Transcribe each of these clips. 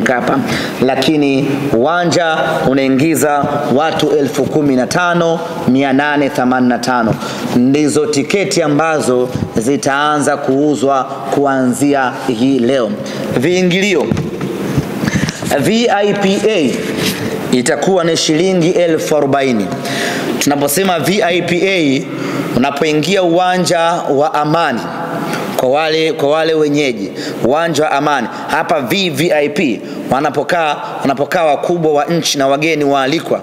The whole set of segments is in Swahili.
Mkapa, lakini uwanja unaingiza watu 15,885. Ndizo tiketi ambazo zitaanza kuuzwa kuanzia hii leo. Viingilio VIPA itakuwa ni shilingi 40,000. Tunaposema VIPA, unapoingia uwanja wa Amani, kwa wale wenyeji uwanja wa Amani hapa VVIP, wanapokaa wakubwa wa nchi na wageni waalikwa,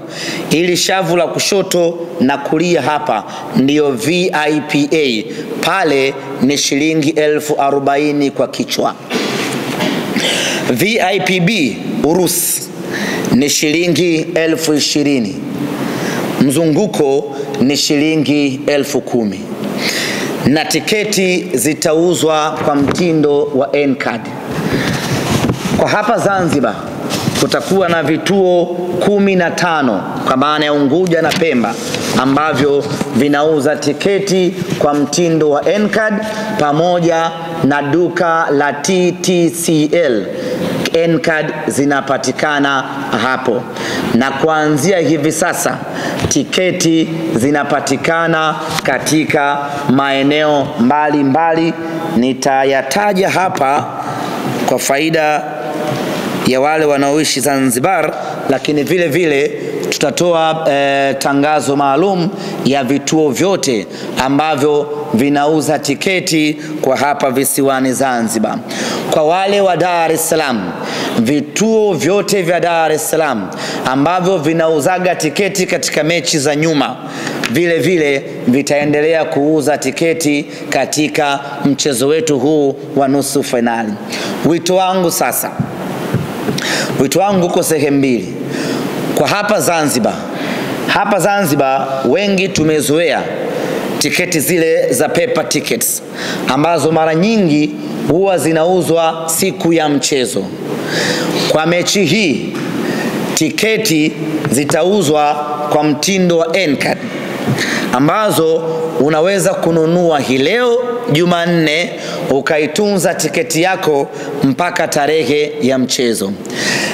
ili shavu la kushoto na kulia hapa ndio VIPA, pale ni shilingi 40,000 kwa kichwa. VIPB Urusi ni shilingi 20,000. Mzunguko ni shilingi 10,000. Na tiketi zitauzwa kwa mtindo wa N-card. Kwa hapa Zanzibar kutakuwa na vituo 15 kwa maana ya Unguja na Pemba ambavyo vinauza tiketi kwa mtindo wa N-card, pamoja na duka la TTCL. N-card zinapatikana hapo, na kuanzia hivi sasa tiketi zinapatikana katika maeneo mbalimbali. Nitayataja hapa kwa faida ya wale wanaoishi Zanzibar, lakini vile vile tutatoa tangazo maalum ya vituo vyote ambavyo vinauza tiketi kwa hapa visiwani Zanzibar. Kwa wale wa Dar es Salaam, vituo vyote vya Dar es Salaam ambavyo vinauzaga tiketi katika mechi za nyuma, vile vile vitaendelea kuuza tiketi katika mchezo wetu huu wa nusu finali. Wito wangu uko sehemu mbili. Kwa hapa Zanzibar wengi tumezoea tiketi zile za paper tickets ambazo mara nyingi huwa zinauzwa siku ya mchezo. Kwa mechi hii tiketi zitauzwa kwa mtindo wa N-card ambazo unaweza kununua hii leo Jumanne, ukaitunza tiketi yako mpaka tarehe ya mchezo.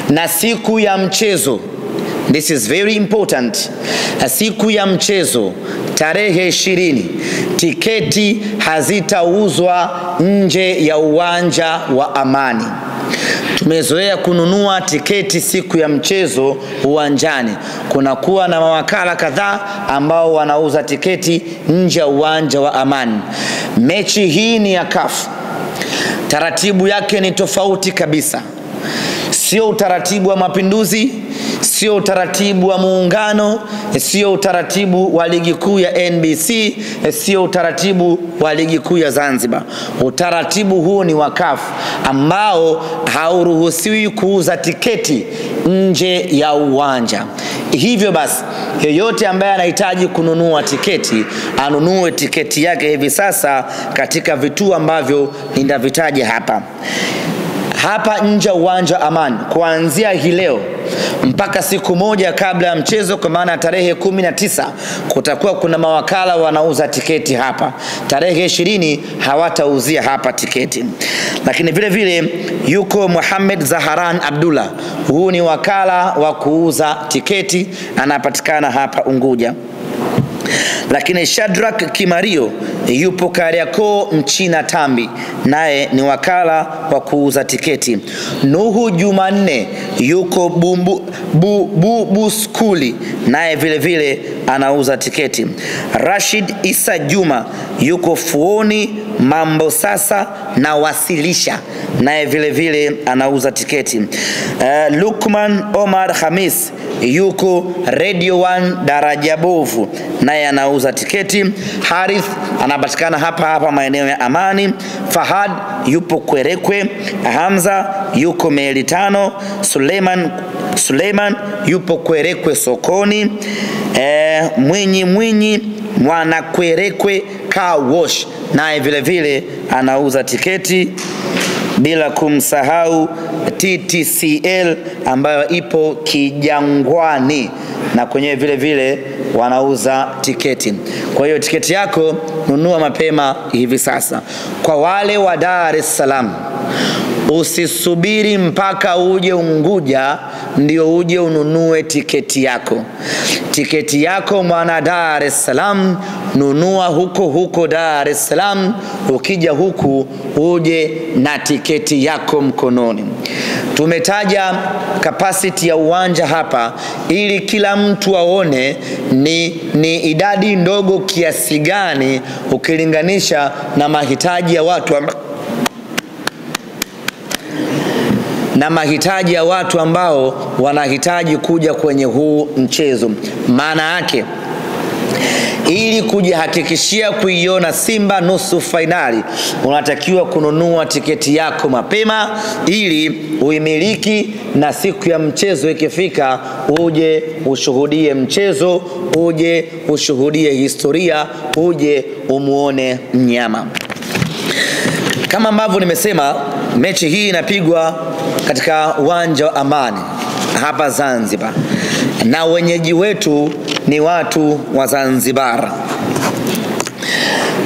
Na siku ya mchezo, this is very important, siku ya mchezo tarehe 20, tiketi hazitauzwa nje ya uwanja wa Amani. Tumezoea kununua tiketi siku ya mchezo uwanjani. Kunakuwa na mawakala kadhaa ambao wanauza tiketi nje ya uwanja wa Amani. Mechi hii ni ya CAF. Taratibu yake ni tofauti kabisa. Sio utaratibu wa Mapinduzi, sio utaratibu wa Muungano, sio utaratibu wa ligi kuu ya NBC, sio utaratibu wa ligi kuu ya Zanzibar. Utaratibu huu ni wa CAF ambao hauruhusiwi kuuza tiketi nje ya uwanja. Hivyo basi, yeyote ambaye anahitaji kununua tiketi, anunue tiketi yake hivi sasa katika vituo ambavyo nitavitaja hapa. Hapa nje uwanja Amani, kuanzia hii leo mpaka siku moja kabla ya mchezo, kwa maana tarehe 19, kutakuwa kuna mawakala wanauza tiketi hapa. Tarehe 20 hawatauzia hapa tiketi. Lakini vile vile yuko Muhammad Zaharan Abdullah, huu ni wakala wa kuuza tiketi, anapatikana hapa Unguja. Lakini Shadrack Kimario yupo Kariakoo Mchina Tambi, naye ni wakala wa kuuza tiketi. Nuhu Jumanne yuko Bubu Skuli, naye vile vile anauza tiketi. Rashid Isa Juma yuko Fuoni Mambo Sasa na Wasilisha, naye vile vile anauza tiketi. Lukman Omar Hamis yuko Radio 1 Daraja Bovu, naye anauza tiketi. Harith anapatikana hapa maeneo ya Amani. Fahad yupo Kwerekwe. Hamza yuko Meli 5. Suleiman yupo Kwerekwe sokoni. Mwinyi mwana Kwerekwe Car Wash, naye vile vile anauza tiketi. Bila kumsahau TTCL ambayo ipo Kijangwani, na kwenye vile vile wanauza tiketi. Kwa hiyo tiketi yako nunua mapema hivi sasa. Kwa wale wa Dar es Salaam, Usisubiri mpaka uje Unguja ndio uje ununue tiketi yako. Tiketi yako mwana Dar es Salaam, nunua huko Dar es Salaam. Ukija huku uje na tiketi yako mkononi. Tumetaja capacity ya uwanja hapa ili kila mtu aone ni idadi ndogo kiasi gani ukilinganisha na mahitaji ya watu ambao wanahitaji kuja kwenye huu mchezo. Maana yake ili kujihakikishia kuiona Simba nusu finali, unatakiwa kununua tiketi yako mapema ili uimiliki, na siku ya mchezo ikifika uje ushuhudie mchezo, uje ushuhudie historia, uje umuone mnyama. Kama ambavyo nimesema, mechi hii inapigwa katika uwanja wa Amani hapa Zanzibar, na wenyeji wetu ni watu wa Zanzibar.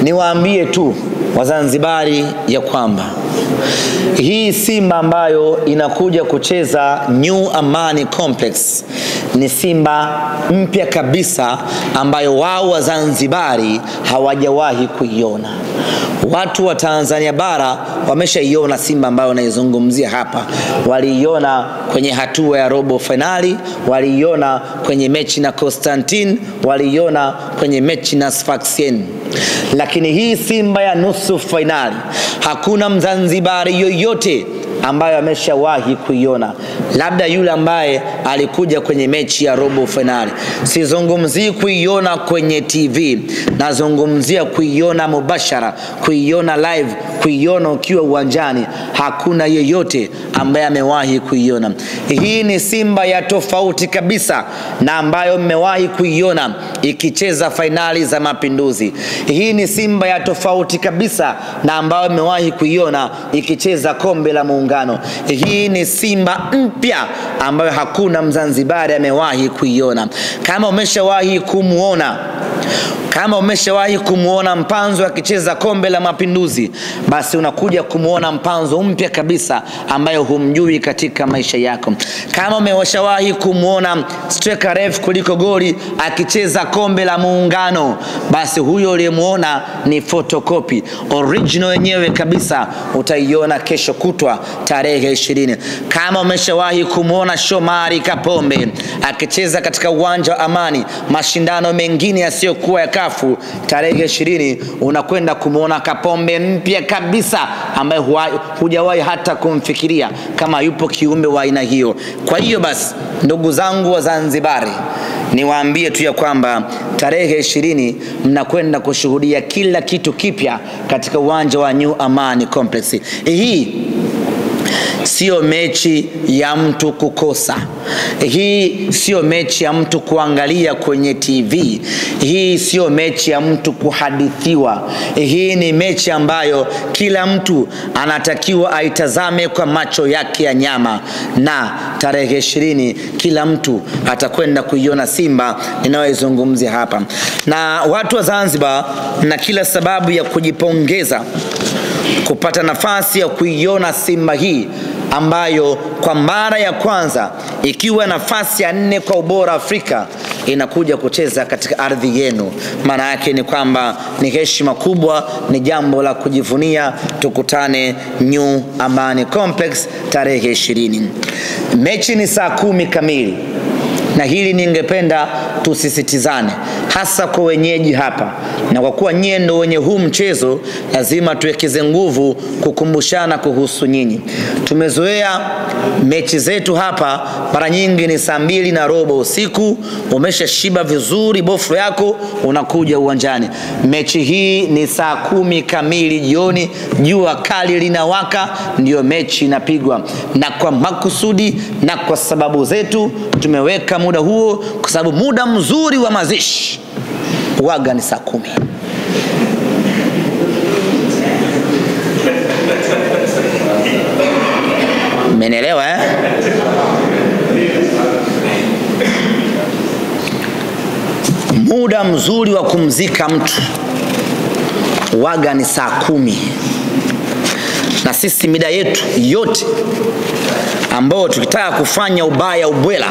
Niwaambie tu Wazanzibari ya kwamba hii Simba ambayo inakuja kucheza New Amani Complex ni Simba mpya kabisa ambayo wao Wazanzibari hawajawahi kuiona. Watu wa Tanzania bara wameshaiona Simba ambayo naizungumzia hapa. Waliiona kwenye hatua ya robo finali, waliiona kwenye mechi na Constantine, waliiona kwenye mechi na Sfaxien. Lakini hii Simba ya nusu finali hakuna Mzanzibari yoyote ambayo ameshawahi kuiona, labda yule ambaye alikuja kwenye mechi ya robo finali. Sizungumzii kuiona kwenye TV, nazungumzia kuiona mubashara, kuiona live, kuiona ukiwa uwanjani. Hakuna yeyote ambaye amewahi kuiona. Hii ni Simba ya tofauti kabisa na ambayo mmewahi kuiona ikicheza finali za Mapinduzi. Hii ni Simba ya tofauti kabisa na ambayo mmewahi kuiona ikicheza kombe la Muungano. Hii ni Simba mpya ambayo hakuna Mzanzibari amewahi kuiona. Kama umeshawahi kumuona Mpanzo akicheza kombe la Mapinduzi, basi unakuja kumuona Mpanzo mpya kabisa ambayo humjui katika maisha yako. Kama umeshawahi kumuona striker refu kuliko goli akicheza kombe la Muungano, basi huyo uliyemuona ni photocopy. Original yenyewe kabisa utaiona kesho kutwa tarehe 20. Kama umeshawahi kumuona Shomari Kapombe akicheza katika uwanja wa Amani mashindano mengine yasiyokuwa ya kafu, tarehe 20 unakwenda kumuona Kapombe mpya kabisa ambaye hujawahi hata kumfikiria kama yupo kiumbe wa aina hiyo. Kwa hiyo basi, ndugu zangu wa Zanzibari, niwaambie tu ya kwamba tarehe 20 mnakwenda kushuhudia kila kitu kipya katika uwanja wa New Amani Complex. Hii sio mechi ya mtu kukosa. Hii sio mechi ya mtu kuangalia kwenye TV. Hii sio mechi ya mtu kuhadithiwa. Hii ni mechi ambayo kila mtu anatakiwa aitazame kwa macho yake ya nyama, na tarehe 20 kila mtu atakwenda kuiona Simba ninayozungumzia hapa. Na watu wa Zanzibar na kila sababu ya kujipongeza kupata nafasi ya kuiona Simba hii ambayo kwa mara ya kwanza ikiwa nafasi ya 4 kwa ubora Afrika inakuja kucheza katika ardhi yenu. Maana yake ni kwamba ni heshima kubwa, ni jambo la kujivunia. Tukutane New Amani Complex tarehe 20. Mechi ni saa 10 kamili. Na hili ningependa tusisitizane hasa kwa wenyeji hapa, na kwa kuwa nyie ndio wenye huu mchezo, lazima tuwekeze nguvu kukumbushana kuhusu nyinyi. Tumezoea mechi zetu hapa mara nyingi ni saa 2:15 usiku, umeshashiba vizuri boflo yako, unakuja uwanjani. Mechi hii ni saa 10 kamili jioni, jua kali linawaka, ndio mechi inapigwa. Na kwa makusudi na kwa sababu zetu tumeweka muda huo, kwa sababu muda mzuri wa mazishi waga ni saa 10. Mmenielewa eh? Muda mzuri wa kumzika mtu waga ni saa 10. Na sisi mida yetu yote ambao tukitaka kufanya ubaya ubwela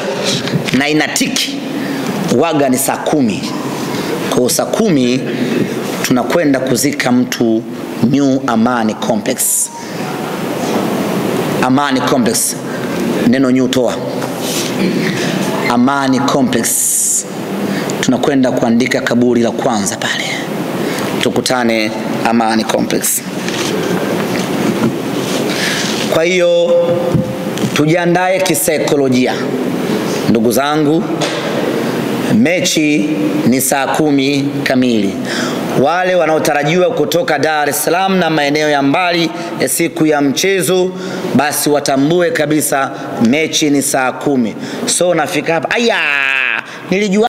na inatiki waga ni saa 10. Kwa saa 10 tunakwenda kuzika mtu New Amani Complex. Amani Complex, neno new toa. Amani Complex, tunakwenda kuandika kaburi la kwanza pale. Tukutane Amani Complex. Kwa hiyo tujiandae kisaikolojia ndugu zangu. Mechi ni saa 10 kamili. Wale wanaotarajiwa kutoka Dar es Salaam na maeneo ya mbali ya siku ya mchezo, basi watambue kabisa mechi ni saa 10. So nafika hapa, aya, nilijua